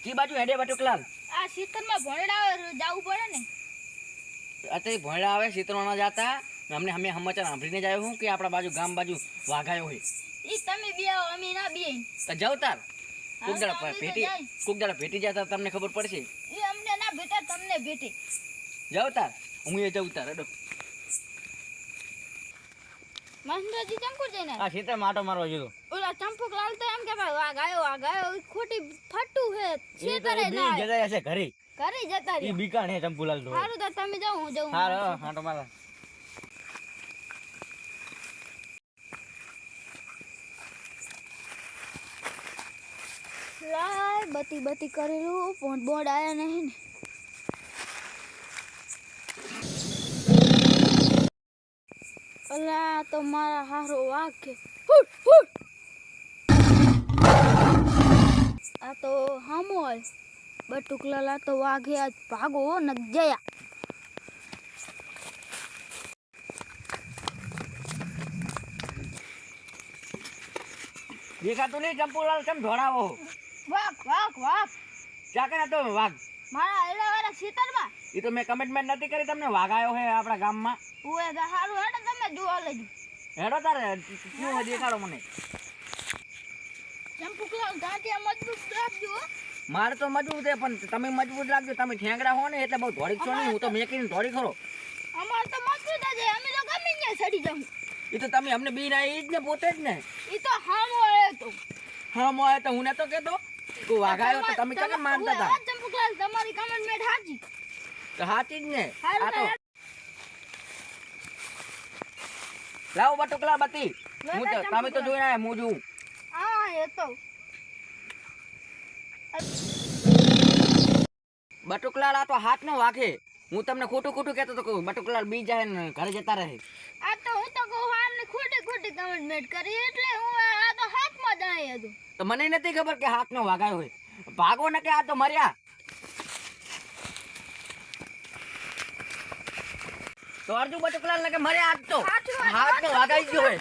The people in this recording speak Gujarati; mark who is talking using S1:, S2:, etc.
S1: કી બાજુ હેડે બટુકલાલ?
S2: આ શીતળમાં ભણડા જાવું પડે ને.
S1: અત્યારે ભોયડા આવે સીતરોના જાતા અમને અમે સમાચાર સાંભળીને જ આવ્યો હું કે આપણા બાજુ ગામ બાજુ વાઘાયો હોય.
S2: ઈ તમે બે આવો, અમે ના બે.
S1: તો જાવ તાર
S2: હા,
S1: કુકદાડા
S2: તો અમે તો
S1: ભેટી
S2: જાય.
S1: કુકદાડા ભેટી જતા તમને ખબર પડશે.
S2: ઈ અમને ના ભેટે, તમને ભેટે.
S1: જાવ તાર હું એ જાઉં તાર હેડો.
S2: મહેન્દ્રજી ચંપુ જઈને
S1: આ સીતર માટો મારવા ગયો
S2: ઓલા ચંપુકલાલ તો એમ કે ભાઈ વાઘ આયો ખોટી ફટું હે
S1: એ તો
S2: શીતળે
S1: બી
S2: ના
S1: જગ્યાએ હશે ઘરે.
S2: ઘરે જતા
S1: એ
S2: રહ્યા.
S1: બીકાણ હે ચંપુલાલ તો.
S2: સારું તો તમે જાઓ, હું જાઉં.
S1: હારો માટો મારા.
S2: લાય બતી બતી કરેલું પોંડ બોંડ આયા નહીં ને. અલા તો મારા હારો વાઘ કે હુટ હુટ. આ તો હામો હોય બટુકલાલ. આ તો વાઘે આજ ભાગો ન જયા.
S1: દેખાતું નહીં ચંપુલાલ કેમ ધોળાવો?
S2: વાઘ વાઘ વાઘ
S1: ક્યાં કરે તો વાઘ?
S2: મારા એલાવાળા ખેતરમાં.
S1: એ તો મેં કમિટમેન્ટ નથી કરી તમને વાઘાયો હે આપણા ગામમાં.
S2: ઓએ તો હારું હેડે તમે જોવા લેજો.
S1: હેડો તારે શું હોય દેખાડો મને.
S2: ચંપુકલાલ દાંતિયા મજબૂત રાખજો હો.
S1: મારે તો મજબૂત છે પણ તમે મજબૂત રાખજો. તમે ઠેંગડા હો ને એટલે બહુ ધોળી છો નહીં. હું તો મેકીને ધોળી ખરો.
S2: અમાર તો મજબૂત જ છે, અમે તો ગમે ત્યાં સડી જાઉં.
S1: એ તો તમે અમને બી ના એ જ ને પોતે જ ને.
S2: ઈ તો હામો આવ્યો તો.
S1: હા મોય તો હું નતો કેતો તું વાઘાયો તો તમે કેમ માનતા હતા?
S2: ચંપુકલાલ તમારી કમેન્ટમેન્ટ સાચી.
S1: તો હાચી જ ને.
S2: હારું
S1: આ તો
S2: તો
S1: લાવો બટુકલા બતી.
S2: લે
S1: હું તો
S2: લે
S1: તમે તો જોઈને આયા હું જોઉં.
S2: હા એ તો
S1: બટુકલાલ આ તો હાથ નો વાઘે. હું તમને ખોટું ખોટું કહેતો તો બટુકલાલ બી જાય ને ઘરે જતા રહે.
S2: આ તો હું તો કહું આમને ખોટી ખોટી કમેન્ટમેન્ટ કરી એટલે હું આ તો હાથમાં જ આવી હતું.
S1: તો મને નથી ખબર કે હાથ નો વાઘાયો હોય. ભાગો ને કે આ તો મર્યા. તો અર્જુ બટુકલાલ ને કે મર્યા આજ તો
S2: સાચી વાત,
S1: હાથ નો વાઘાઈ ગયો હોય.